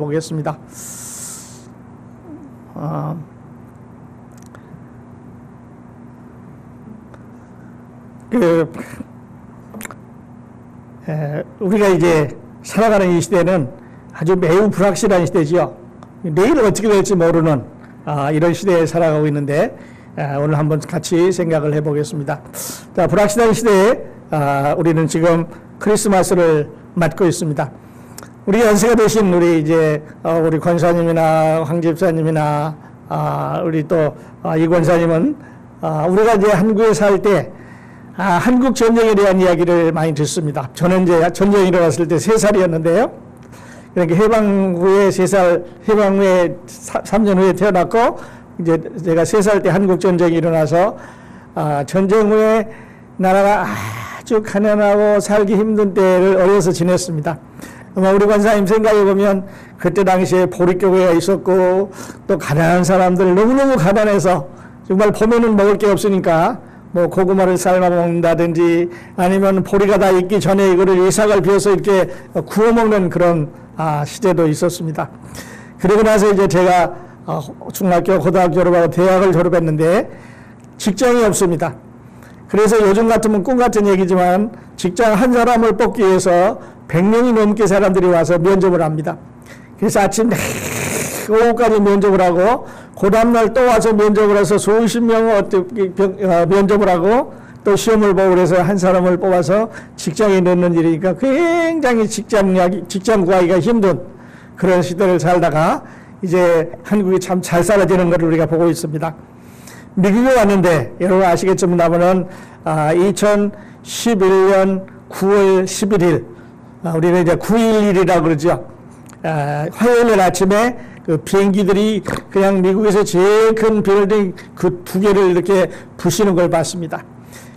보겠습니다. 우리가 이제 살아가는 이 시대는 아주 매우 불확실한 시대지요. 내일 어떻게 될지 모르는 이런 시대에 살아가고 있는데 오늘 한번 같이 생각을 해보겠습니다. 자, 불확실한 시대에 우리는 지금 크리스마스를 맞고 있습니다. 우리 연세가 되신 우리 이제 우리 권사님이나 황 집사님이나 우리 또 이 권사님은 우리가 이제 한국에 살 때 한국 전쟁에 대한 이야기를 많이 듣습니다. 저는 이제 전쟁이 일어났을 때 3살이었는데요. 그러니까 해방 후에 3살, 해방 후에 3년 후에 태어났고, 이제 제가 3살 때 한국 전쟁이 일어나서, 전쟁 후에 나라가 아주 가난하고 살기 힘든 때를 어려서 지냈습니다. 우리 권사님 생각해보면 그때 당시에 보릿교회가 있었고, 또 가난한 사람들 너무너무 가난해서 정말 봄에는 먹을 게 없으니까 뭐 고구마를 삶아 먹는다든지 아니면 보리가 다 익기 전에 이거를 이삭을 비워서 이렇게 구워 먹는 그런 시대도 있었습니다. 그리고 나서 이제 제가 중학교, 고등학교 졸업하고 대학을 졸업했는데 직장이 없습니다. 그래서 요즘 같으면 꿈 같은 얘기지만 직장 한 사람을 뽑기 위해서 100명이 넘게 사람들이 와서 면접을 합니다. 그래서 아침 오후까지 면접을 하고 그 다음날 또 와서 면접을 해서 수십 명을 면접을 하고 또 시험을 보고 그래서 한 사람을 뽑아서 직장에 넣는 일이니까 굉장히 직장 구하기가 힘든 그런 시대를 살다가 이제 한국이 참 잘 살아지는 것을 우리가 보고 있습니다. 미국에 왔는데 여러분 아시겠습니다만은 2011년 9월 11일 우리는 이제 9.11이라고 그러죠. 화요일 아침에 그 비행기들이 그냥 미국에서 제일 큰 빌딩 그 2개를 이렇게 부시는 걸 봤습니다.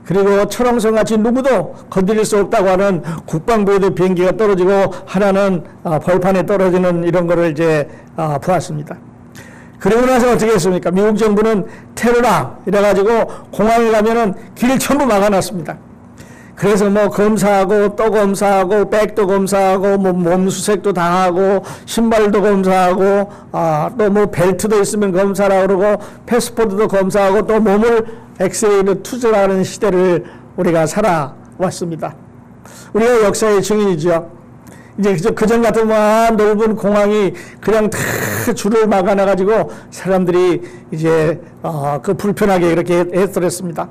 그리고 철옹성같이 누구도 건드릴 수 없다고 하는 국방부에도 비행기가 떨어지고 하나는 벌판에 떨어지는 이런 거를 이제 보았습니다. 그리고 나서 어떻게 했습니까? 미국 정부는 테러다 이래가지고 공항에 가면은 길 전부 막아놨습니다. 그래서 뭐 검사하고 또 검사하고 백도 검사하고 뭐 몸수색도 다 하고 신발도 검사하고 또 뭐 벨트도 있으면 검사라고 그러고 패스포드도 검사하고 또 몸을 엑스레이로 투자하는 시대를 우리가 살아왔습니다. 우리가 역사의 증인이죠. 이제 그전 같으면 넓은 공항이 그냥 다 줄을 막아놔가지고 사람들이 이제 그 불편하게 이렇게 했더랬습니다.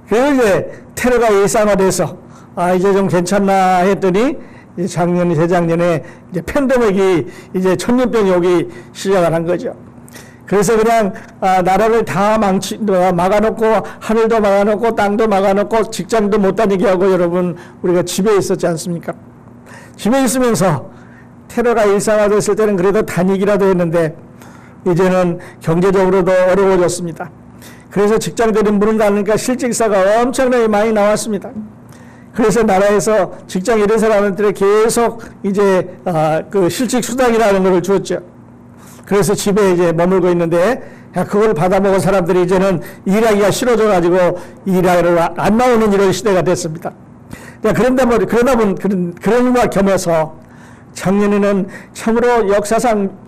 그리고 이제 테러가 일상화돼서 이제 좀 괜찮나 했더니 작년, 재작년에 이제 팬데믹이 이제 천연병이 오기 시작을 한 거죠. 그래서 그냥 나라를 다 막아놓고 하늘도 막아놓고 땅도 막아놓고 직장도 못 다니게 하고 여러분 우리가 집에 있었지 않습니까? 집에 있으면서 테러가 일상화됐을 때는 그래도 다니기라도 했는데 이제는 경제적으로도 어려워졌습니다. 그래서 직장들이 문을 닫으니까 실직사가 엄청나게 많이 나왔습니다. 그래서 나라에서 직장 잃은 사람들에 계속 이제 그 실직 수당이라는 것을 주었죠. 그래서 집에 이제 머물고 있는데 그걸 받아먹은 사람들이 이제는 일하기가 싫어져가지고 일하러 안 나오는 이런 시대가 됐습니다. 그런 과 겸해서 작년에는 참으로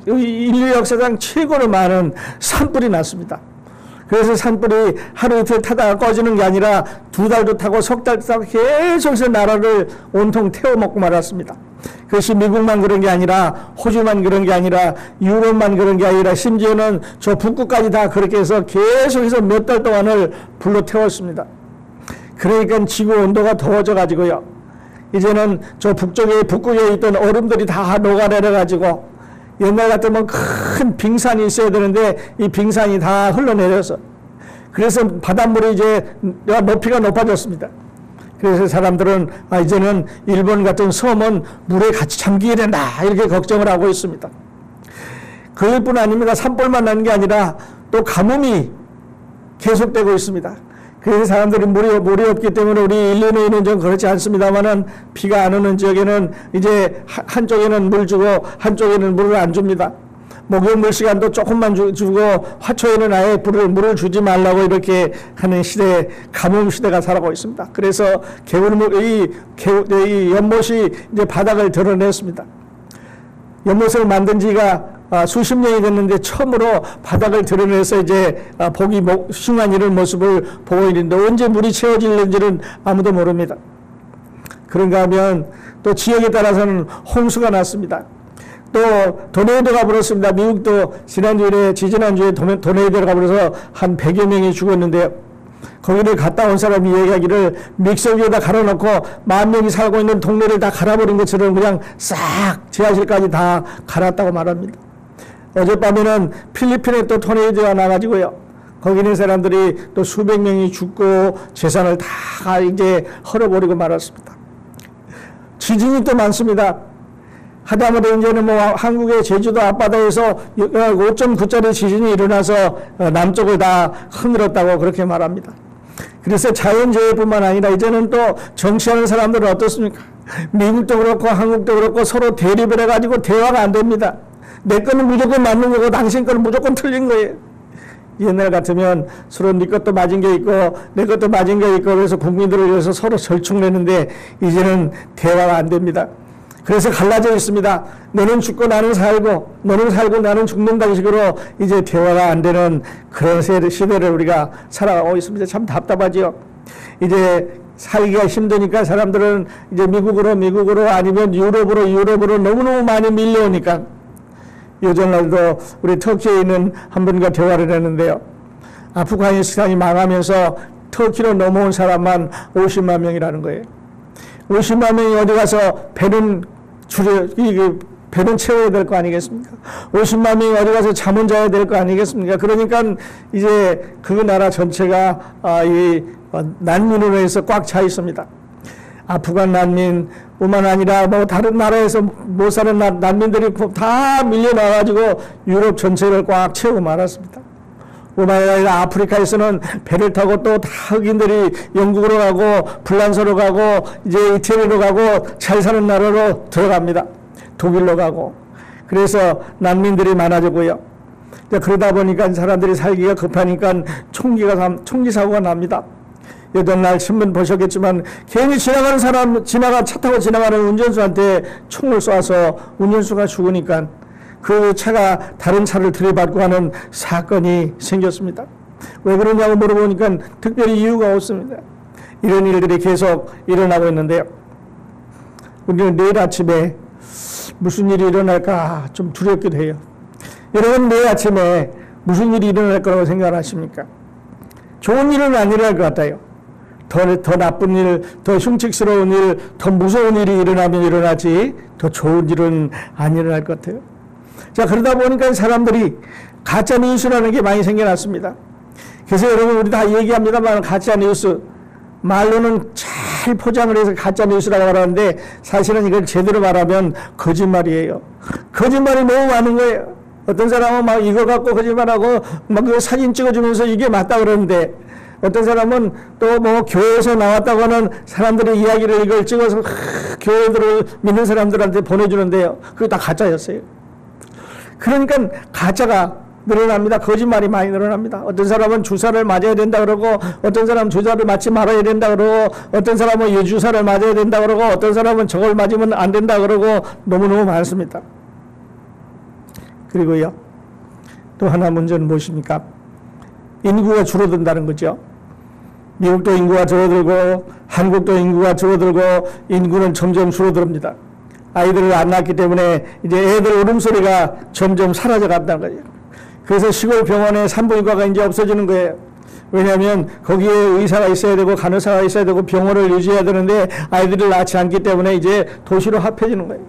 인류 역사상 최고로 많은 산불이 났습니다. 그래서 산불이 하루 이틀 타다가 꺼지는 게 아니라 2달도 타고 석 달 타고 계속해서 나라를 온통 태워먹고 말았습니다. 그것이 미국만 그런 게 아니라 호주만 그런 게 아니라 유럽만 그런 게 아니라 심지어는 저 북극까지 다 그렇게 해서 계속해서 몇 달 동안을 불로 태웠습니다. 그러니까 지구 온도가 더워져 가지고요. 이제는 저 북극에 있던 얼음들이 다 녹아내려-가지고 옛날 같으면 큰 빙산이 있어야 되는데 이 빙산이 다 흘러내려서 그래서 바닷물이 이제 높이가 높아졌습니다. 그래서 사람들은 이제는 일본 같은 섬은 물에 같이 잠기게 된다 이렇게 걱정을 하고 있습니다. 그뿐 아닙니다. 산불만 나는 게 아니라 또 가뭄이 계속되고 있습니다. 그래서 사람들이 물이 없기 때문에 우리 일리노이는 좀 그렇지 않습니다만은 비가 안 오는 지역에는 이제 한쪽에는 물 주고 한쪽에는 물을 안 줍니다. 목욕물 시간도 조금만 주고 화초에는 아예 물을 주지 말라고 이렇게 하는 시대, 가뭄 시대가 살아가고 있습니다. 그래서 이 연못이 이제 바닥을 드러냈습니다. 연못을 만든 지가 수십 년이 됐는데 처음으로 바닥을 드러내서 이제 보기 싱한 이런 모습을 보고 있는데 언제 물이 채워질는지는 아무도 모릅니다. 그런가 하면 또 지역에 따라서는 홍수가 났습니다. 또 도네이도가 불었습니다. 미국도 지지난주에 도네이도가 불어서 한 100여 명이 죽었는데요. 거기를 갔다 온 사람이 얘기하기를 믹서 위에다 갈아놓고 10,000명이 살고 있는 동네를 다 갈아버린 것처럼 그냥 싹 지하실까지 다 갈았다고 말합니다. 어젯밤에는 필리핀에 또 토네이도가 나가지고요. 거기 있는 사람들이 또 수백 명이 죽고 재산을 다 이제 헐어버리고 말았습니다. 지진이 또 많습니다. 하다못해 이제는 뭐 한국의 제주도 앞바다에서 5.9짜리 지진이 일어나서 남쪽을 다 흔들었다고 그렇게 말합니다. 그래서 자연재해뿐만 아니라 이제는 또 정치하는 사람들은 어떻습니까? 미국도 그렇고 한국도 그렇고 서로 대립을 해가지고 대화가 안 됩니다. 내 거는 무조건 맞는 거고 당신 거는 무조건 틀린 거예요. 옛날 같으면 서로 네 것도 맞은 게 있고 내 것도 맞은 게 있고 그래서 국민들을 위해서 서로 절충내는데 이제는 대화가 안 됩니다. 그래서 갈라져 있습니다. 너는 죽고 나는 살고 너는 살고 나는 죽는다는 식으로 이제 대화가 안 되는 그런 시대를 우리가 살아가고 있습니다. 참 답답하지요. 이제 살기가 힘드니까 사람들은 이제 미국으로 아니면 유럽으로 너무너무 많이 밀려오니까 요즘날도 우리 터키에 있는 한 분과 대화를 했는데요. 아프가니스탄이 망하면서 터키로 넘어온 사람만 50만 명이라는 거예요. 50만 명이 어디 가서 배는 채워야 될 거 아니겠습니까? 50만 명이 어디 가서 잠은 자야 될 거 아니겠습니까? 그러니까 이제 그 나라 전체가 이 난민으로 해서 꽉 차 있습니다. 아프간 난민뿐만 아니라 뭐 다른 나라에서 못 사는 난민들이 다 밀려나가지고 유럽 전체를 꽉 채우고 말았습니다. 뿐만 아니라 아프리카에서는 배를 타고 또 다 흑인들이 영국으로 가고 불란서로 가고 이제 이태리로 가고 잘 사는 나라로 들어갑니다. 독일로 가고. 그래서 난민들이 많아지고요. 그러다 보니까 사람들이 살기가 급하니까 총기 사고가 납니다. 여덟날 신문 보셨겠지만 괜히 차 타고 지나가는 운전수한테 총을 쏴서 운전수가 죽으니까 그 차가 다른 차를 들이받고 하는 사건이 생겼습니다. 왜 그러냐고 물어보니까 특별히 이유가 없습니다. 이런 일들이 계속 일어나고 있는데요. 우리는 내일 아침에 무슨 일이 일어날까 좀 두렵기도 해요. 여러분 내일 아침에 무슨 일이 일어날 거라고 생각하십니까? 좋은 일은 안 일어날 것 같아요. 더 나쁜 일, 더 흉측스러운 일, 더 무서운 일이 일어나면 일어나지 더 좋은 일은 안 일어날 것 같아요. 자, 그러다 보니까 사람들이 가짜 뉴스라는 게 많이 생겨났습니다. 그래서 여러분 우리 다 얘기합니다만 가짜 뉴스 말로는 잘 포장을 해서 가짜 뉴스라고 말하는데 사실은 이걸 제대로 말하면 거짓말이에요. 거짓말이 너무 많은 거예요. 어떤 사람은 막 이거 갖고 거짓말하고 막 그 사진 찍어주면서 이게 맞다 그러는데 어떤 사람은 또 뭐 교회에서 나왔다고 하는 사람들의 이야기를 이걸 찍어서 교회들을 믿는 사람들한테 보내주는데요. 그게 다 가짜였어요. 그러니까 가짜가 늘어납니다. 거짓말이 많이 늘어납니다. 어떤 사람은 주사를 맞아야 된다 그러고 어떤 사람은 주사를 맞지 말아야 된다 그러고 어떤 사람은 유주사를 맞아야 된다 그러고 어떤 사람은 저걸 맞으면 안 된다 그러고 너무너무 많습니다. 그리고요. 또 하나 문제는 무엇입니까? 인구가 줄어든다는 거죠. 미국도 인구가 줄어들고 한국도 인구가 줄어들고 인구는 점점 줄어듭니다. 아이들을 안 낳기 때문에 이제 애들 울음소리가 점점 사라져 간다는 거예요. 그래서 시골 병원에 산부인과가 이제 없어지는 거예요. 왜냐하면 거기에 의사가 있어야 되고 간호사가 있어야 되고 병원을 유지해야 되는데 아이들을 낳지 않기 때문에 이제 도시로 합해지는 거예요.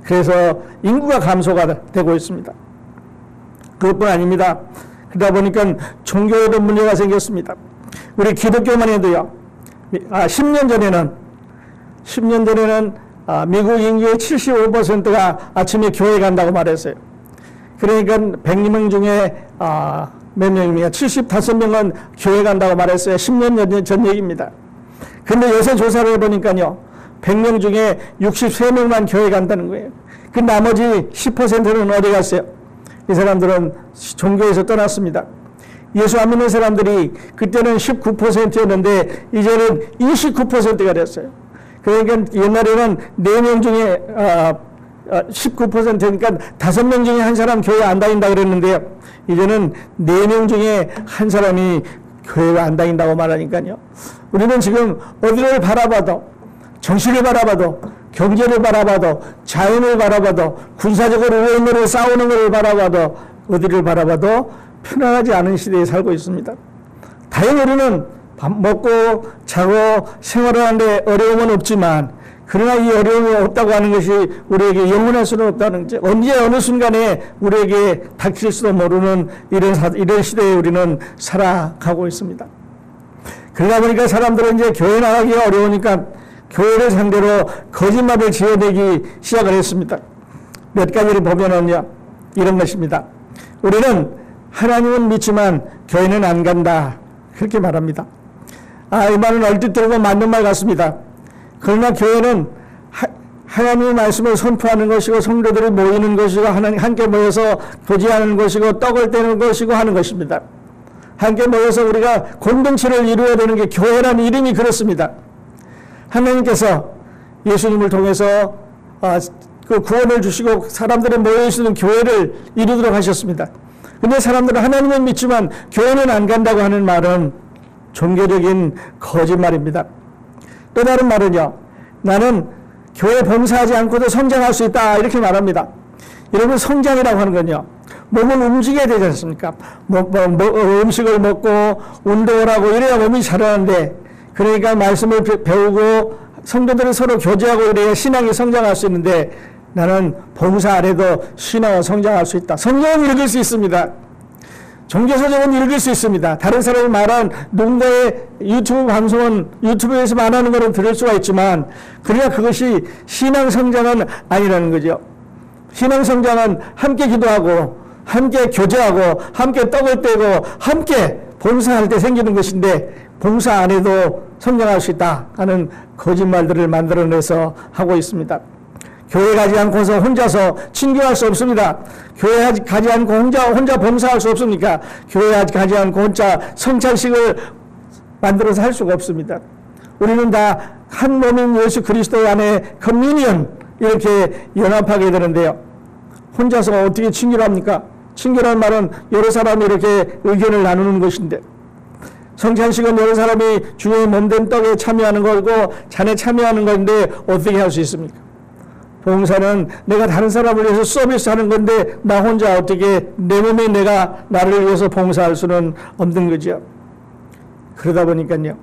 그래서 인구가 감소가 되고 있습니다. 그것뿐 아닙니다. 그러다 보니까 종교에도 문제가 생겼습니다. 우리 기독교만 해도요. 10년 전에는 미국 인구의 75%가 아침에 교회 간다고 말했어요. 그러니까 100명 중에 몇 명입니까? 75명은 교회 간다고 말했어요. 10년 전 얘기입니다. 그런데 요새 조사를 해보니까요. 100명 중에 63명만 교회 간다는 거예요. 그 나머지 10%는 어디 갔어요? 이 사람들은 종교에서 떠났습니다. 예수 안 믿는 사람들이 그때는 19%였는데 이제는 29%가 됐어요. 그러니까 옛날에는 4명 중에 19%니까 5명 중에 한 사람 교회 안 다닌다 그랬는데요. 이제는 4명 중에 한 사람이 교회 안 다닌다고 말하니까요. 우리는 지금 어디를 바라봐도, 정치를 바라봐도, 경제를 바라봐도, 자연을 바라봐도, 군사적으로 우월으로 싸우는 것을 바라봐도, 어디를 바라봐도 편안하지 않은 시대에 살고 있습니다. 다행히 우리는 밥 먹고 자고 생활하는데 어려움은 없지만, 그러나 이 어려움이 없다고 하는 것이 우리에게 영원할 수는 없다는 거죠. 언제 어느 순간에 우리에게 닥칠지도 모르는 이런 시대에 우리는 살아가고 있습니다. 그러다 보니까 사람들은 이제 교회 나가기가 어려우니까 교회를 상대로 거짓말을 지어내기 시작을 했습니다. 몇 가지를 보면은요, 이런 것입니다. 우리는 하나님은 믿지만 교회는 안 간다. 그렇게 말합니다. 이 말은 얼핏 들으면 맞는 말 같습니다. 그러나 교회는 하나님의 말씀을 선포하는 것이고 성도들이 모이는 것이고 함께 모여서 교제하는 것이고 떡을 떼는 것이고 하는 것입니다. 함께 모여서 우리가 공동체를 이루어야 되는 게 교회라는 이름이 그렇습니다. 하나님께서 예수님을 통해서 그 구원을 주시고 사람들이 모여있는 교회를 이루도록 하셨습니다. 근데 사람들은 하나님은 믿지만 교회는 안 간다고 하는 말은 종교적인 거짓말입니다. 또 다른 말은요, 나는 교회 봉사하지 않고도 성장할 수 있다 이렇게 말합니다. 여러분, 성장이라고 하는 건요, 몸을 움직여야 되지 않습니까? 음식을 먹고 운동을 하고 이래야 몸이 자라는데, 그러니까 말씀을 배우고 성도들이 서로 교제하고 이래야 신앙이 성장할 수 있는데, 나는 봉사 안 해도 신앙은 성장할 수 있다. 성경은 읽을 수 있습니다. 종교서적은 읽을 수 있습니다. 다른 사람이 말한 누군가의 유튜브 방송은 유튜브에서 말하는 것은 들을 수가 있지만, 그러나 그것이 신앙 성장은 아니라는 거죠. 신앙 성장은 함께 기도하고 함께 교제하고 함께 떡을 떼고 함께 봉사할 때 생기는 것인데, 봉사 안 해도 성장할 수 있다 하는 거짓말들을 만들어내서 하고 있습니다. 교회 가지 않고서 혼자서 친교할 수 없습니다. 교회 가지 않고 혼자 봉사할 수 없습니까? 교회 가지 않고 혼자 성찬식을 만들어서 할 수가 없습니다. 우리는 다 한 몸인 예수 그리스도 안에 커뮤니언 이렇게 연합하게 되는데요. 혼자서 어떻게 친교를 합니까? 친교라는 말은 여러 사람이 이렇게 의견을 나누는 것인데, 성찬식은 여러 사람이 주의 몸된 떡에 참여하는 거고 잔에 참여하는 건데 어떻게 할 수 있습니까? 봉사는 내가 다른 사람을 위해서 서비스하는 건데 나 혼자 어떻게 내 몸에 내가 나를 위해서 봉사할 수는 없는 거죠. 그러다 보니까요,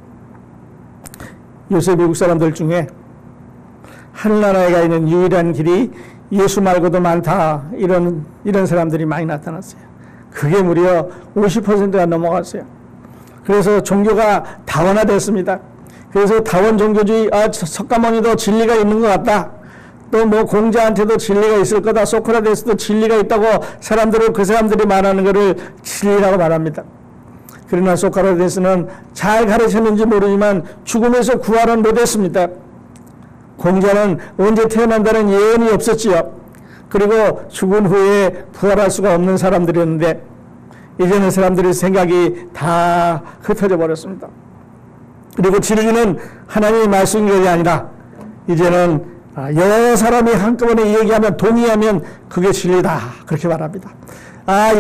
요새 미국 사람들 중에 하늘나라에 가 있는 유일한 길이 예수 말고도 많다 이런 사람들이 많이 나타났어요. 그게 무려 50%가 넘어갔어요. 그래서 종교가 다원화됐습니다. 그래서 다원 종교주의, 석가모니도 진리가 있는 것 같다. 또 뭐 공자한테도 진리가 있을 거다. 소크라테스도 진리가 있다고 사람들은 그 사람들이 말하는 것을 진리라고 말합니다. 그러나 소크라테스는 잘 가르쳤는지 모르지만 죽음에서 구하는 못했습니다. 공자는 언제 태어난다는 예언이 없었지요. 그리고 죽은 후에 부활할 수가 없는 사람들이었는데, 이제는 사람들의 생각이 다 흩어져 버렸습니다. 그리고 진리는 하나님의 말씀인 것이 아니라 이제는 여러 사람이 한꺼번에 얘기하면 동의하면 그게 진리다 그렇게 말합니다.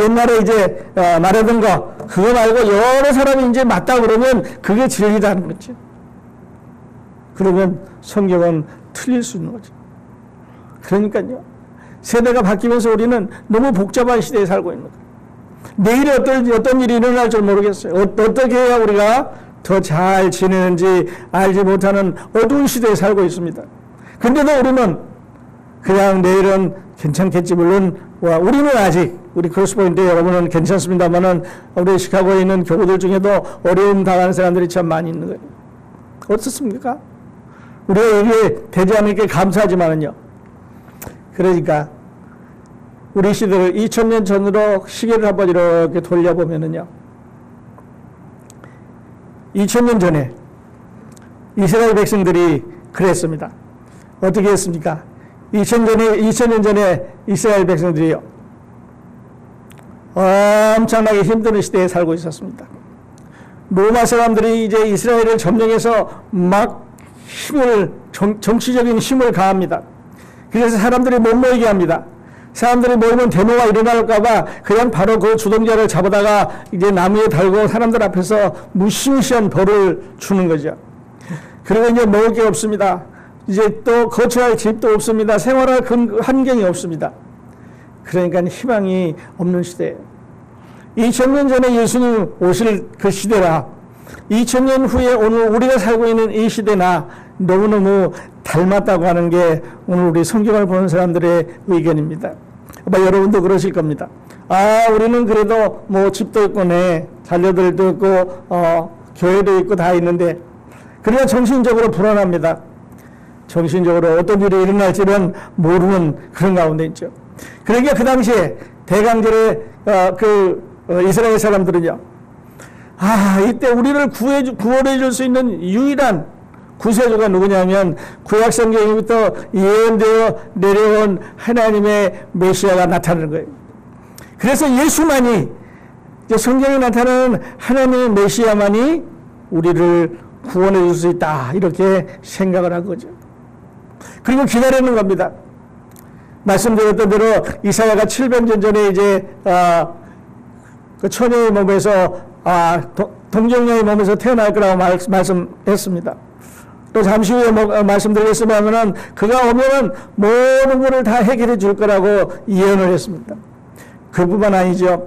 옛날에 이제 말하던 거 그거 말고 여러 사람이 이제 맞다 그러면 그게 진리다는 거죠. 그러면 성경은 틀릴 수 있는 거죠. 그러니까요, 세대가 바뀌면서 우리는 너무 복잡한 시대에 살고 있는 거예요. 내일에 어떤 일이 일어날 줄 모르겠어요. 어떻게 해야 우리가 더 잘 지내는지 알지 못하는 어두운 시대에 살고 있습니다. 근데도 우리는 그냥 내일은 괜찮겠지. 물론 우리는 아직, 우리 크로스포인트 여러분은 괜찮습니다만은 우리 시카고에 있는 교우들 중에도 어려움 당하는 사람들이 참 많이 있는 거예요. 어떻습니까? 우리가 이게 되지 않으니까 감사하지만은요. 그러니까 우리 시대를 2000년 전으로 시계를 한번 이렇게 돌려보면은요, 2000년 전에 이스라엘 백성들이 그랬습니다. 어떻게 했습니까? 2000년 전에 이스라엘 백성들이요, 엄청나게 힘든 시대에 살고 있었습니다. 로마 사람들이 이제 이스라엘을 점령해서 막 정치적인 힘을 가합니다. 그래서 사람들이 못 모이게 합니다. 사람들이 모이면 데모가 일어날까봐 그냥 바로 그 주동자를 잡아다가 이제 나무에 달고 사람들 앞에서 무시무시한 벌을 주는 거죠. 그리고 이제 먹을 게 없습니다. 이제 또 거처할 집도 없습니다. 생활할 환경이 없습니다. 그러니까 희망이 없는 시대예요. 2000년 전에 예수님 오실 그 시대라 2000년 후에 오늘 우리가 살고 있는 이 시대나 너무너무 닮았다고 하는 게 오늘 우리 성경을 보는 사람들의 의견입니다. 아마 여러분도 그러실 겁니다. 우리는 그래도 뭐 집도 있고 자녀들도 있고 교회도 있고 다 있는데 그러나 정신적으로 불안합니다. 정신적으로 어떤 일이 일어날지는 모르는 그런 가운데 있죠. 그러니까 그 당시에 대강절에 이스라엘 사람들은요. 이때 우리를 구원해 줄 수 있는 유일한 구세주가 누구냐면 구약성경부터 예언되어 내려온 하나님의 메시아가 나타나는 거예요. 그래서 예수만이 성경에 나타나는 하나님의 메시아만이 우리를 구원해 줄 수 있다 이렇게 생각을 한 거죠. 그리고 기다리는 겁니다. 말씀드렸던 대로 이사야가 700년 전에 이제 그 처녀의 몸에서 동정녀의 몸에서 태어날 거라고 말씀했습니다. 또 잠시 후에 말씀드리겠습니다만은 그가 오면은 모든 것을 다 해결해 줄 거라고 예언을 했습니다. 그뿐만 아니죠.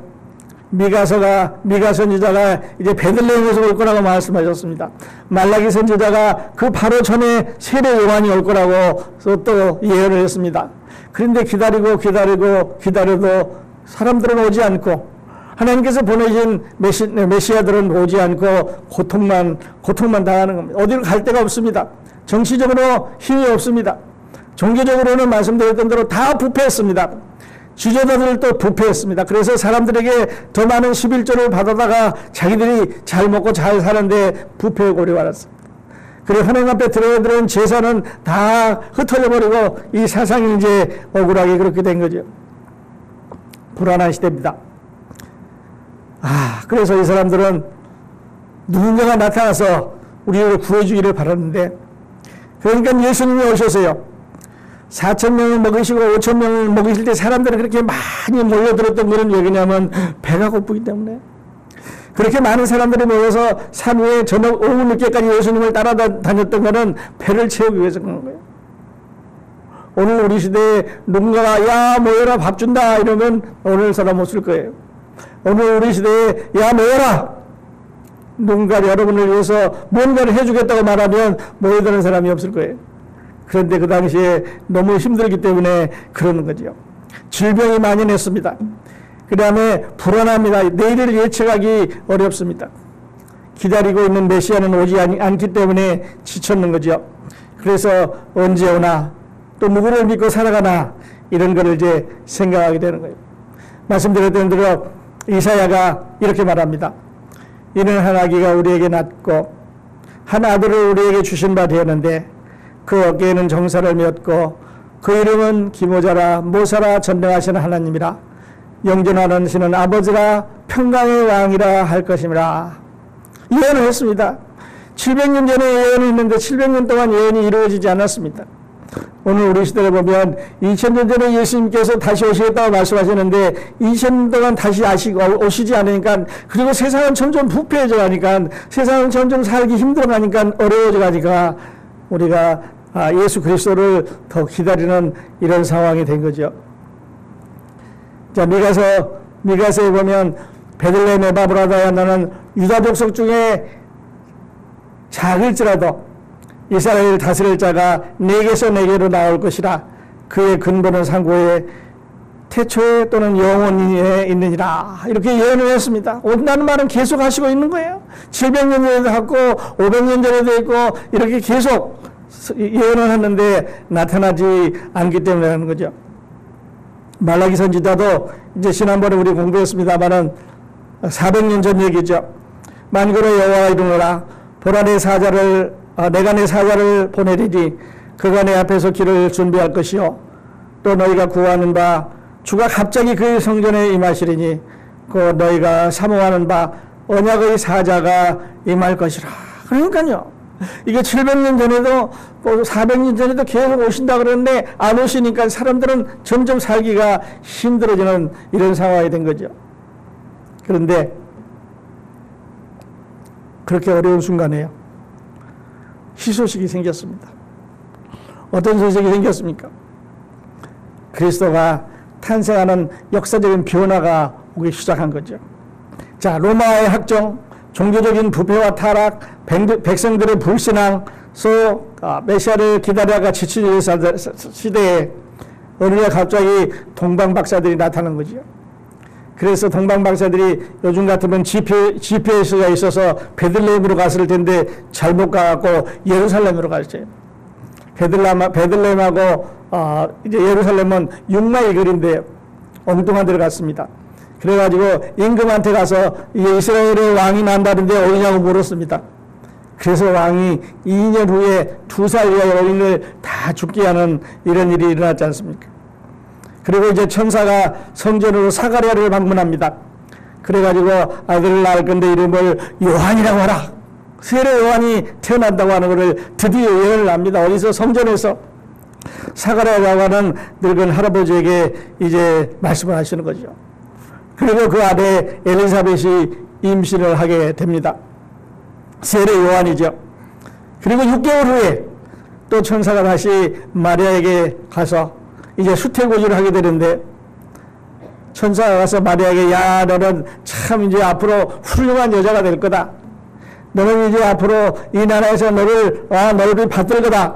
미가 선지자가 이제 베들레헴에서 올 거라고 말씀하셨습니다. 말라기 선지자가 그 바로 전에 세례 요한이 올 거라고 또 예언을 했습니다. 그런데 기다려도 사람들은 오지 않고 하나님께서 보내신 메시아들은 오지 않고 고통만 당하는 겁니다. 어디로 갈 데가 없습니다. 정치적으로 힘이 없습니다. 종교적으로는 말씀드렸던 대로 다 부패했습니다. 지도자들도 부패했습니다. 그래서 사람들에게 더 많은 11조를 받아다가 자기들이 잘 먹고 잘 사는데 부패의 꼴이 왔습니다. 그리고 하나님 앞에 들어온 제사는 다 흩어져버리고 이 세상이 이제 억울하게 그렇게 된 거죠. 불안한 시대입니다. 그래서 이 사람들은 누군가가 나타나서 우리를 구해주기를 바랐는데 그러니까 예수님이 오셔서요. 4,000명을 먹이시고 5,000명을 먹이실 때 사람들이 그렇게 많이 몰려들었던 것은 왜냐면 배가 고프기 때문에 그렇게 많은 사람들이 모여서 산 위에 저녁 오후 늦게까지 예수님을 따라다녔던 것은 배를 채우기 위해서 그런 거예요. 오늘 우리 시대에 누군가가 야 모여라 밥 준다 이러면 오늘 사람 없을 거예요. 오늘 우리 시대에 야 모여라 누군가 여러분을 위해서 뭔가를 해주겠다고 말하면 모여드는 사람이 없을 거예요. 그런데 그 당시에 너무 힘들기 때문에 그러는 거죠. 질병이 만연했습니다. 그 다음에 불안합니다. 내일을 예측하기 어렵습니다. 기다리고 있는 메시아는 오지 않기 때문에 지쳤는 거죠. 그래서 언제 오나 또 누구를 믿고 살아가나 이런 걸 이제 생각하게 되는 거예요. 말씀드렸던 대로 이사야가 이렇게 말합니다. 이는 한 아기가 우리에게 낳고 한 아들을 우리에게 주신 바 되었는데 그 어깨에는 정사를 메었고 그 이름은 기모자라 모사라 전능하시는 하나님이라 영존하는 신은 아버지라 평강의 왕이라 할 것임이라 예언을 했습니다. 700년 전에 예언이 있는데 700년 동안 예언이 이루어지지 않았습니다. 오늘 우리 시대를 보면 2000년 전에 예수님께서 다시 오시겠다고 말씀하셨는데 2000년 동안 다시 오시지 않으니까 그리고 세상은 점점 부패해져 가니까 세상은 점점 살기 힘들어 가니까 어려워져 가니까 우리가 예수 그리스도를 더 기다리는 이런 상황이 된 거죠. 자, 미가서에 보면 베들레헴 에바브라다야 너는 유다 족속 중에 작을지라도 이스라엘 다스릴 자가 내게서 내게로 나올 것이라 그의 근본은 상고에 태초에 또는 영원히에 있느니라 이렇게 예언을 했습니다. 온다는 말은 계속 하시고 있는 거예요. 700년 전에도 했고 500년 전에도 했고 이렇게 계속 예언을 했는데 나타나지 않기 때문에 하는 거죠. 말라기 선지자도 이제 지난번에 우리 공부했습니다만은 400년 전 얘기죠. 만군의 여호와가 이르노라 보라 내가 내 사자를 보내리니 그가 내 앞에서 길을 준비할 것이요 또 너희가 구하는 바 주가 갑자기 그의 성전에 임하시리니 그 너희가 사모하는 바 언약의 사자가 임할 것이라. 그러니까요 이게 700년 전에도 400년 전에도 계속 오신다 그러는데 안 오시니까 사람들은 점점 살기가 힘들어지는 이런 상황이 된 거죠. 그런데 그렇게 어려운 순간에요, 희소식이 생겼습니다. 어떤 소식이 생겼습니까? 그리스도가 탄생하는 역사적인 변화가 오기 시작한 거죠. 자, 로마의 학정, 종교적인 부패와 타락, 백성들의 불신앙, 메시아를 기다려가 지치는 시대에 어느 날 갑자기 동방박사들이 나타난 거죠. 그래서 동방박사들이 요즘 같으면 GPS가 있어서 베들레헴으로 갔을 텐데 잘못 가고 예루살렘으로 갔어요. 베들레헴하고 이제 예루살렘은 6마일 거리인데 엉뚱한 데로 갔습니다. 그래가지고 임금한테 가서 이게 이스라엘의 왕이 난다는데 어디냐고 물었습니다. 그래서 왕이 2년 후에 2살 이하의 어린이를 다 죽게 하는 이런 일이 일어났지 않습니까? 그리고 이제 천사가 성전으로 사가랴를 방문합니다. 그래가지고 아들을 낳을 건데 이름을 요한이라고 하라. 세례 요한이 태어난다고 하는 것을 드디어 예언을 합니다. 어디서? 성전에서. 사가랴라고 하는 늙은 할아버지에게 이제 말씀을 하시는 거죠. 그리고 그 아내 엘리사벳이 임신을 하게 됩니다. 세례 요한이죠. 그리고 6개월 후에 또 천사가 다시 마리아에게 가서 이제 수태고지를 하게 되는데, 천사가 가서 마리아에게, 야, 너는 참 이제 앞으로 훌륭한 여자가 될 거다. 너는 이제 앞으로 이 나라에서 너를 받들 거다.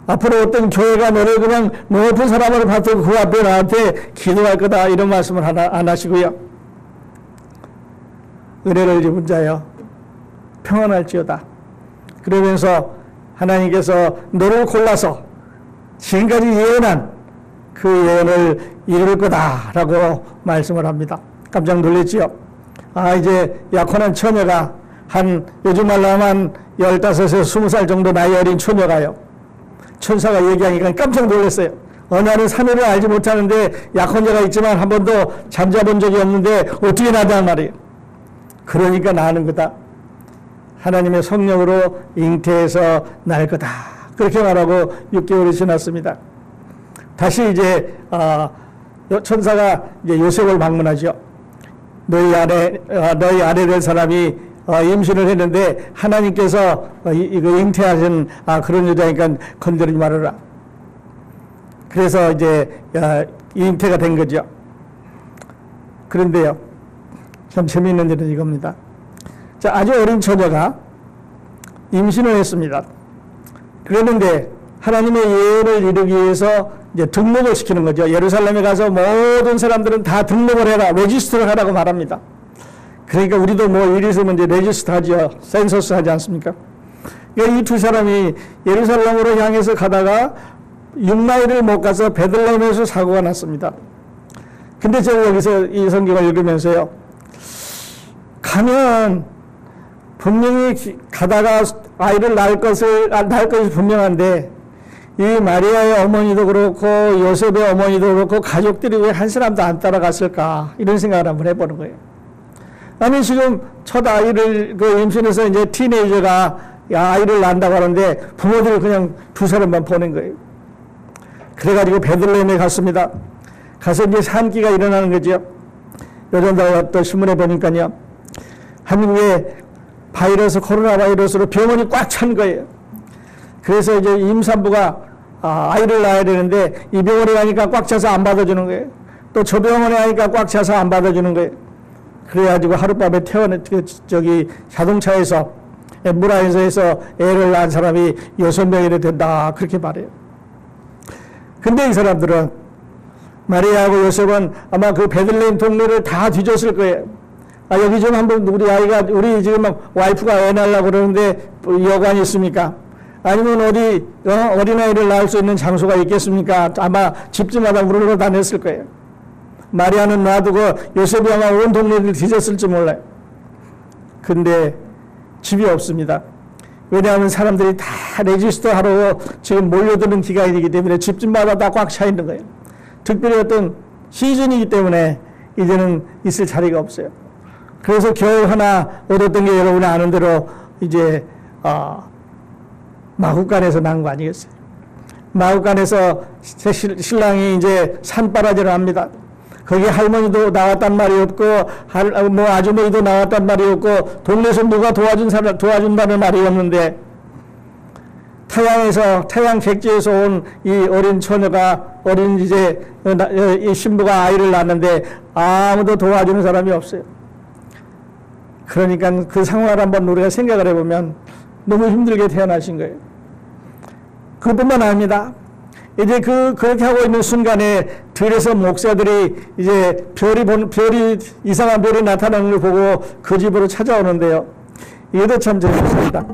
앞으로 어떤 교회가 너를 그냥 높은 사람으로 받들고 그 앞에 나한테 기도할 거다. 이런 말씀을 안 하시고요. 은혜를 입은 자여 평안할지어다. 그러면서 하나님께서 너를 골라서 지금까지 예언한 그 예언을 이룰 거다라고 말씀을 합니다. 깜짝 놀랐지요. 이제 약혼한 처녀가 요즘 말로 하면 15에서 20살 정도 나이 어린 처녀가요, 천사가 얘기하니까 깜짝 놀랐어요. 나는 사내를 알지 못하는데 약혼자가 있지만 한 번도 잠자본 적이 없는데 어떻게 나단 말이에요. 그러니까 나는 거다. 하나님의 성령으로 잉태해서 날 거다. 그렇게 말하고 6개월이 지났습니다. 다시 이제 천사가 이제 요셉을 방문하죠. 너희 아내 될 사람이 임신을 했는데 하나님께서 이거 잉태하신 그런 여자니까 건드리지 말아라. 그래서 이제 잉태가 된 거죠. 그런데요, 참 재미있는 일은 이겁니다. 자, 아주 어린 처녀가 임신을 했습니다. 그랬는데 하나님의 예언을 이루기 위해서 이제 등록을 시키는 거죠. 예루살렘에 가서 모든 사람들은 다 등록을 해라, 레지스트를 하라고 말합니다. 그러니까 우리도 뭐 일 있으면 이제 레지스트 하죠. 센서스 하지 않습니까? 그러니까 이 두 사람이 예루살렘으로 향해서 가다가 6마일을 못 가서 베들레헴에서 사고가 났습니다. 근데 제가 여기서 이 성경을 읽으면서요, 가면 분명히 가다가 아이를 낳을 것이 분명한데, 이 마리아의 어머니도 그렇고 요셉의 어머니도 그렇고 가족들이 왜 한 사람도 안 따라갔을까, 이런 생각을 한번 해보는 거예요. 아니, 지금 첫 아이를 임신해서 이제 티네이저가 아이를 낳는다고 하는데 부모들이 그냥 두 사람만 보낸 거예요. 그래가지고 베들레헴에 갔습니다. 가서 이제 산기가 일어나는 거죠. 요즘 또 신문에 보니까요, 한국에 코로나 바이러스로 병원이 꽉 찬 거예요. 그래서 이제 임산부가 아이를 낳아야 되는데 이 병원에 가니까 꽉 차서 안 받아주는 거예요. 또 저 병원에 가니까 꽉 차서 안 받아주는 거예요. 그래가지고 하룻밤에 자동차에서 물 안에서 해서 애를 낳은 사람이 6명이나 된다, 그렇게 말해요. 근데 이 사람들은, 마리아하고 요셉은 아마 그 베들레헴 동네를 다 뒤졌을 거예요. 여기 좀 한번 우리 지금 와이프가 애 낳으려고 그러는데 여관이 있습니까? 아니면 어린아이를 낳을 수 있는 장소가 있겠습니까? 아마 집집마다 물으러 다녔을 거예요. 마리아는 놔두고 요셉이 아마 온 동네를 뒤졌을지 몰라요. 근데 집이 없습니다. 왜냐하면 사람들이 다 레지스터 하러 지금 몰려드는 기간이기 때문에 집집마다 다 꽉 차 있는 거예요. 특별히 어떤 시즌이기 때문에 이제는 있을 자리가 없어요. 그래서 겨우 하나 얻었던 게 여러분이 아는 대로 이제 마구간에서 난 거 아니겠어요? 마구간에서 신랑이 이제 산바라지를 합니다. 거기 할머니도 나왔단 말이 없고, 뭐 아주머니도 나왔단 말이 없고, 동네에서 누가 도와준다는 말이 없는데, 태양 객지에서 온 이 어린 처녀가, 이 신부가 아이를 낳았는데, 아무도 도와주는 사람이 없어요. 그러니까 그 상황을 한번 우리가 생각을 해보면, 너무 힘들게 태어나신 거예요. 그뿐만 아닙니다. 이제 그렇게 하고 있는 순간에 들에서 목사들이 이제 이상한 별이 나타나는 걸 보고 그 집으로 찾아오는데요. 이것도 참 재밌습니다.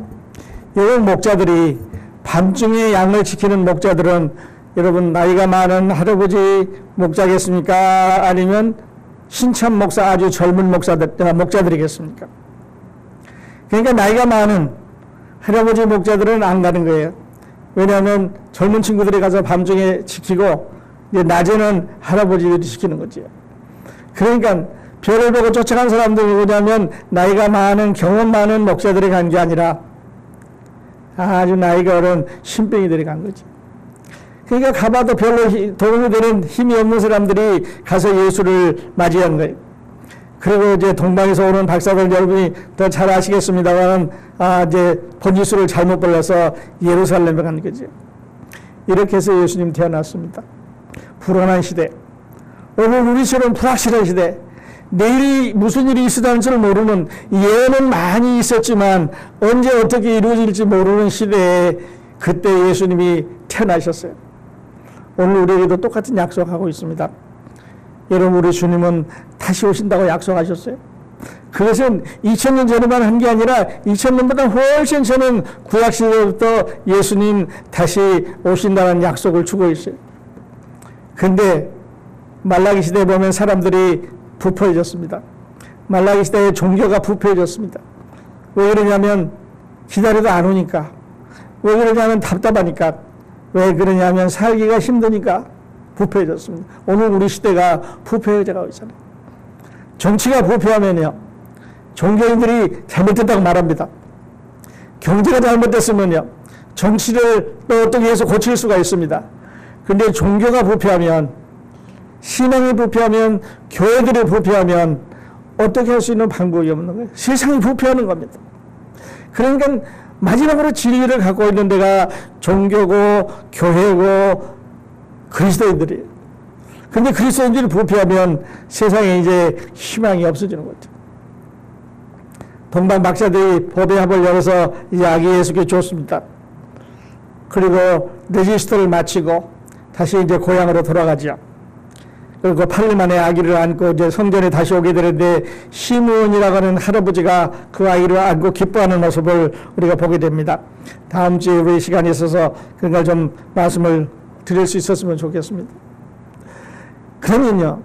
여러분 목자들이 밤중에 양을 지키는 목자들은 여러분 나이가 많은 할아버지 목자겠습니까? 아니면 신참 목사 아주 젊은 목자들이겠습니까? 그러니까 나이가 많은 할아버지 목자들은 안 가는 거예요. 왜냐하면 젊은 친구들이 가서 밤중에 지키고 이제 낮에는 할아버지들이 지키는 거지요. 그러니까 별을 보고 쫓아간 사람들이 누구냐면 나이가 많은 경험 많은 목사들이 간 게 아니라 아주 나이가 어린 신병이들이 간 거지. 그러니까 가봐도 별로 도움이 되는 힘이 없는 사람들이 가서 예수를 맞이한 거예요. 그리고 이제 동방에서 오는 박사들 여러분이 더 잘 아시겠습니다만, 이제 번지수를 잘못 벌려서 예루살렘에 간 거죠. 이렇게 해서 예수님 태어났습니다. 불안한 시대. 오늘 우리처럼 불확실한 시대. 내일이 무슨 일이 있으다는 줄 모르는, 예언은 많이 있었지만 언제 어떻게 이루어질지 모르는 시대에 그때 예수님이 태어나셨어요. 오늘 우리에게도 똑같은 약속하고 있습니다. 여러분 우리 주님은 다시 오신다고 약속하셨어요. 그것은 2000년 전에만 한 게 아니라 2000년보다 훨씬 전인 구약시대부터 예수님 다시 오신다는 약속을 주고 있어요. 근데 말라기 시대에 보면 사람들이 부패해졌습니다. 말라기 시대에 종교가 부패해졌습니다. 왜 그러냐면 기다려도 안 오니까. 왜 그러냐면 답답하니까. 왜 그러냐면 살기가 힘드니까 부패해졌습니다. 오늘 우리 시대가 부패해져가고 있잖아요. 정치가 부패하면요, 종교인들이 잘못됐다고 말합니다. 경제가 잘못됐으면요, 정치를 또 어떻게 해서 고칠 수가 있습니다. 근데 종교가 부패하면, 신앙이 부패하면, 교회들이 부패하면 어떻게 할 수 있는 방법이 없는 거예요. 세상이 부패하는 겁니다. 그러니까 마지막으로 진리를 갖고 있는 데가 종교고 교회고 그리스도인들이에요. 근데 그리스도인들이 부패하면 세상에 이제 희망이 없어지는 거죠. 동방 박사들이 보배합을 열어서 이제 아기 예수께 줬습니다. 그리고 레지스터를 마치고 다시 이제 고향으로 돌아가죠. 그리고 8일 만에 아기를 안고 이제 성전에 다시 오게 되는데 시므온이라고 하는 할아버지가 그 아이를 안고 기뻐하는 모습을 우리가 보게 됩니다. 다음 주에 우리 시간이 있어서 그걸 좀 말씀을 드릴 수 있었으면 좋겠습니다. 그러면요,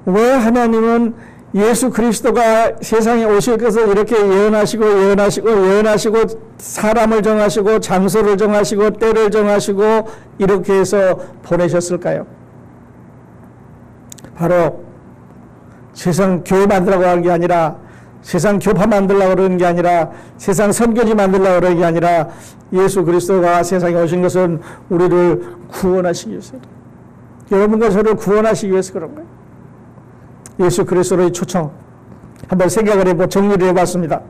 왜 하나님은 예수 그리스도가 세상에 오실 것을 이렇게 예언하시고 사람을 정하시고 장소를 정하시고 때를 정하시고 이렇게 해서 보내셨을까요? 바로 세상 교회 만들라고 하는 게 아니라, 세상 교파 만들려고 그러는 게 아니라, 세상 선교지 만들려고 그러는 게 아니라 예수 그리스도가 세상에 오신 것은 우리를 구원하시기 위해서요. 여러분과 저를 구원하시기 위해서 그런 거예요. 예수 그리스도의 초청 한번 생각을 해보고 정리를 해봤습니다.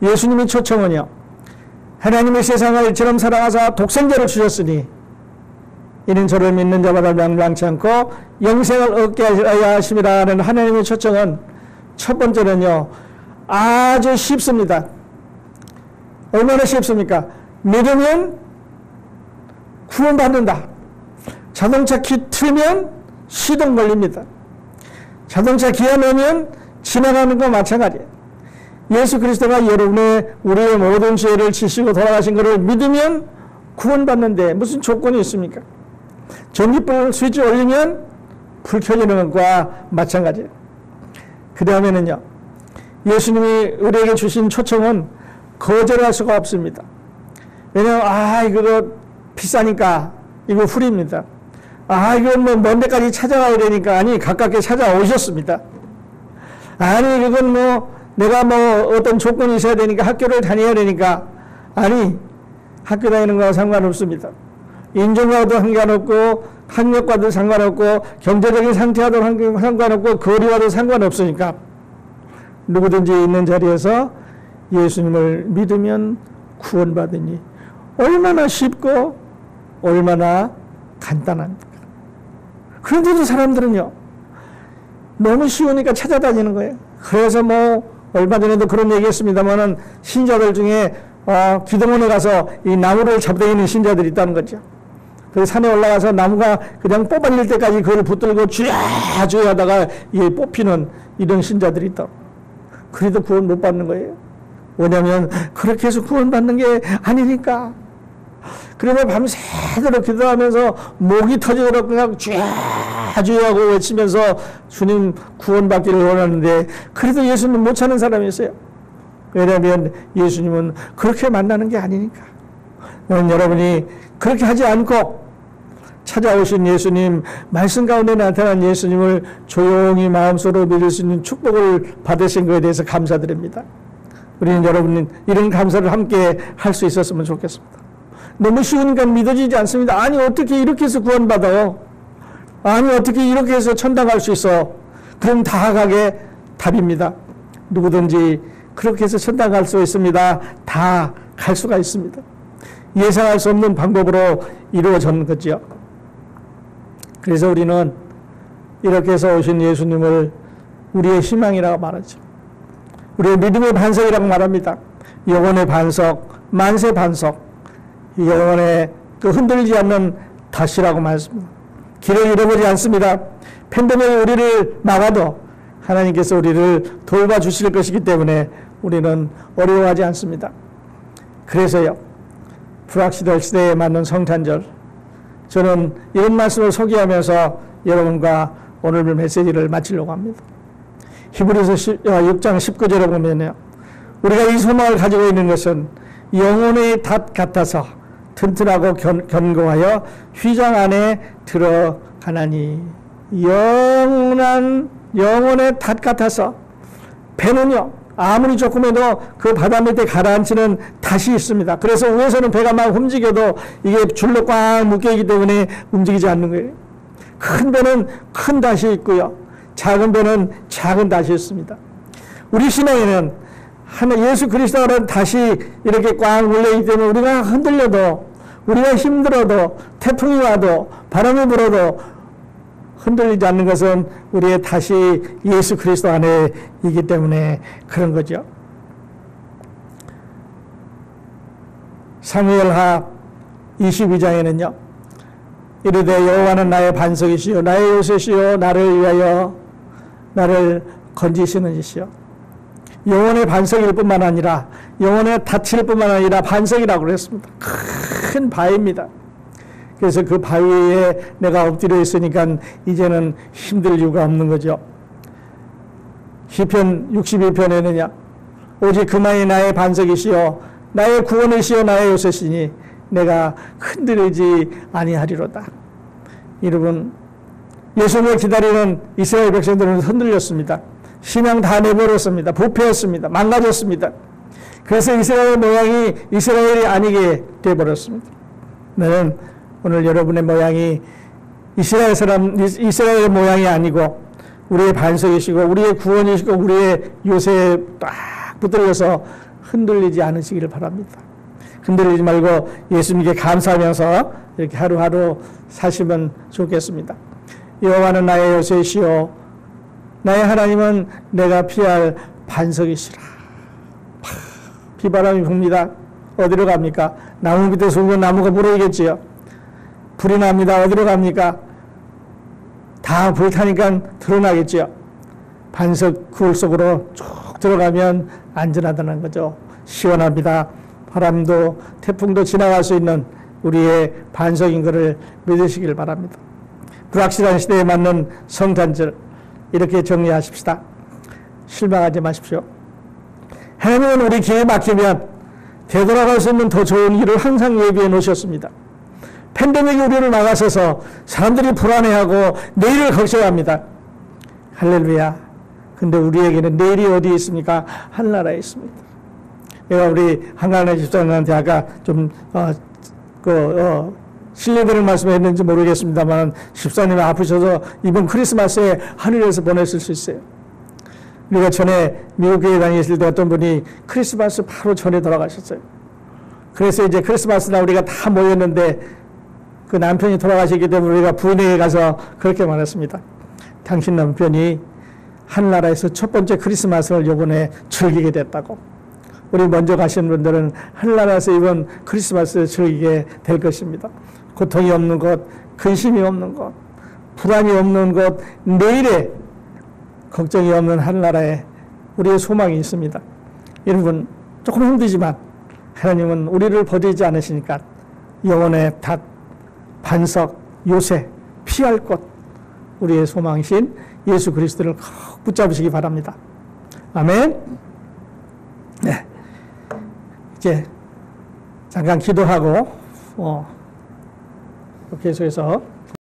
예수님의 초청은요, 하나님의 세상을 이처럼 사랑하사 독생자를 주셨으니 이는 저를 믿는 자마다 멸망치 않고 영생을 얻게 하여 하심이라는 하나님의 초청은 첫 번째는요, 아주 쉽습니다. 얼마나 쉽습니까? 믿으면 구원받는다. 자동차 키 틀면 시동 걸립니다. 자동차 기어 넣으면 지나가는 거 마찬가지예요. 예수 그리스도가 우리의 모든 죄를 지시고 돌아가신 것을 믿으면 구원받는데 무슨 조건이 있습니까? 전기불 스위치 올리면 불 켜지는 것과 마찬가지예요. 그 다음에는요, 예수님이 우리에게 주신 초청은 거절할 수가 없습니다. 왜냐하면 이거 비싸니까 이거 후리입니다. 이건 뭐 먼 데까지 찾아가야 되니까, 아니 가깝게 찾아오셨습니다. 아니 이건 뭐 내가 뭐 어떤 조건이 있어야 되니까 학교를 다녀야 되니까, 아니 학교 다니는 거와 상관없습니다. 인종과도 상관없고 학력과도 상관없고 경제적인 상태와도 상관없고 거리와도 상관없으니까 누구든지 있는 자리에서 예수님을 믿으면 구원받으니 얼마나 쉽고 얼마나 간단합니까? 그런데도 사람들은요, 너무 쉬우니까 찾아다니는 거예요. 그래서 뭐 얼마 전에도 그런 얘기 했습니다만은 신자들 중에 기도원에 가서 이 나무를 잡다니는 신자들이 있다는 거죠. 그 산에 올라가서 나무가 그냥 뽑아낼 때까지 그걸 붙들고 쥐야쥐야 하다가 이게 뽑히는 이런 신자들이 있다. 그래도 구원 못 받는 거예요. 왜냐하면 그렇게 해서 구원 받는 게 아니니까. 그러면 밤새도록 기도하면서 목이 터지도록 그냥 쥐야쥐야 하고 외치면서 주님 구원 받기를 원하는데 그래도 예수님 못 찾는 사람이 있어요. 왜냐하면 예수님은 그렇게 만나는 게 아니니까. 여러분이 그렇게 하지 않고 찾아오신 예수님, 말씀 가운데 나타난 예수님을 조용히 마음속으로 믿을 수 있는 축복을 받으신 것에 대해서 감사드립니다. 우리는 여러분 이런 감사를 함께 할 수 있었으면 좋겠습니다. 너무 쉬우니까 믿어지지 않습니다. 아니 어떻게 이렇게 해서 구원받아요? 아니 어떻게 이렇게 해서 천당 갈 수 있어? 그럼 다각의 답입니다. 누구든지 그렇게 해서 천당 갈 수 있습니다. 다 갈 수가 있습니다. 예상할 수 없는 방법으로 이루어졌는 거죠. 그래서 우리는 이렇게 해서 오신 예수님을 우리의 희망이라고 말하죠. 우리의 믿음의 반석이라고 말합니다. 영혼의 반석, 만세 반석, 영혼의 그 흔들리지 않는 덫이라고 말씀합니다. 길을 잃어버리지 않습니다. 팬데믹이 우리를 막아도 하나님께서 우리를 돌봐주실 것이기 때문에 우리는 어려워하지 않습니다. 그래서요, 불확실할 시대에 맞는 성탄절, 저는 이런 말씀을 소개하면서 여러분과 오늘 메시지를 마치려고 합니다. 히브리서 6장 19절에 보면요, 우리가 이 소망을 가지고 있는 것은 영혼의 닷 같아서 튼튼하고 견고하여 휘장 안에 들어가나니. 영혼의 닷 같아서, 배는요 아무리 조금해도 그 바다 밑에 가라앉히는 닷이 있습니다. 그래서 위에서는 배가 막 움직여도 이게 줄로 꽉 묶여있기 때문에 움직이지 않는 거예요. 큰 배는 큰 닷이 있고요, 작은 배는 작은 닷이 있습니다. 우리 신앙에는 예수 그리스도라는 닷이 이렇게 꽉 물려있기 때문에 우리가 흔들려도, 우리가 힘들어도, 태풍이 와도, 바람이 불어도 흔들리지 않는 것은 우리의 탓이 예수 그리스도 안에 있기 때문에 그런 거죠. 사무엘하 22장에는요, 이르되 여호와는 나의 반석이시요 나의 요새시요 나를 위하여 나를 건지시는 이시요. 영혼의 반석일 뿐만 아니라 영혼의 닻일 뿐만 아니라 반석이라고 그랬습니다. 큰 바위입니다. 그래서 그 바위에 내가 엎드려 있으니까 이제는 힘들 이유가 없는 거죠. 시편 62편에는요, 오직 그만이 나의 반석이시요 나의 구원이시요 나의 요새시니 내가 흔들리지 아니하리로다. 여러분, 예수님을 기다리는 이스라엘 백성들은 흔들렸습니다. 신앙 다 내버렸습니다. 부패했습니다. 망가졌습니다. 그래서 이스라엘 모양이 이스라엘이 아니게 되어버렸습니다. 나는 오늘 여러분의 모양이 이스라엘 모양이 아니고 우리의 반석이시고 우리의 구원이시고 우리의 요새에 딱 붙들려서 흔들리지 않으시기를 바랍니다. 흔들리지 말고 예수님께 감사하면서 이렇게 하루하루 사시면 좋겠습니다. 여호와는 나의 요새이시오 나의 하나님은 내가 피할 반석이시라. 비바람이 붑니다. 어디로 갑니까? 나무 밑에 숨으면 나무가 불어오겠지요. 불이 납니다. 어디로 갑니까? 다 불타니까 드러나겠지요. 반석 그울 속으로 쭉 들어가면 안전하다는 거죠. 시원합니다. 바람도 태풍도 지나갈 수 있는 우리의 반석인 것을 믿으시길 바랍니다. 불확실한 시대에 맞는 성탄절, 이렇게 정리하십시다. 실망하지 마십시오. 하나님은 우리 기회 막히면 되돌아갈 수 있는 더 좋은 일을 항상 예비해 놓으셨습니다. 팬데믹이 우리를 막아서서 사람들이 불안해하고 내일을 걱정합니다. 할렐루야. 근데 우리에게는 내일이 어디 있습니까? 하늘나라에 있습니다. 내가 우리 한가하는 집사님한테 아까 좀, 신뢰되는 말씀을 했는지 모르겠습니다만, 집사님이 아프셔서 이번 크리스마스에 하늘에서 보냈을 수 있어요. 우리가 전에 미국 교회 다니실 때 어떤 분이 크리스마스 바로 전에 돌아가셨어요. 그래서 이제 크리스마스날 우리가 다 모였는데 그 남편이 돌아가셨기 때문에 우리가 부인에게 가서 그렇게 말했습니다. 당신 남편이 하늘나라에서 첫 번째 크리스마스를 이번에 즐기게 됐다고. 우리 먼저 가신 분들은 하늘나라에서 이번 크리스마스를 즐기게 될 것입니다. 고통이 없는 것, 근심이 없는 것, 불안이 없는 것, 내일에 걱정이 없는 하늘나라에 우리의 소망이 있습니다. 여러분, 조금 힘들지만 하나님은 우리를 버리지 않으시니까 영혼의 닭, 반석, 요새, 피할 곳, 우리의 소망이신 예수 그리스도를 꼭 붙잡으시기 바랍니다. 아멘. 네. 이제 잠깐 기도하고 계속해서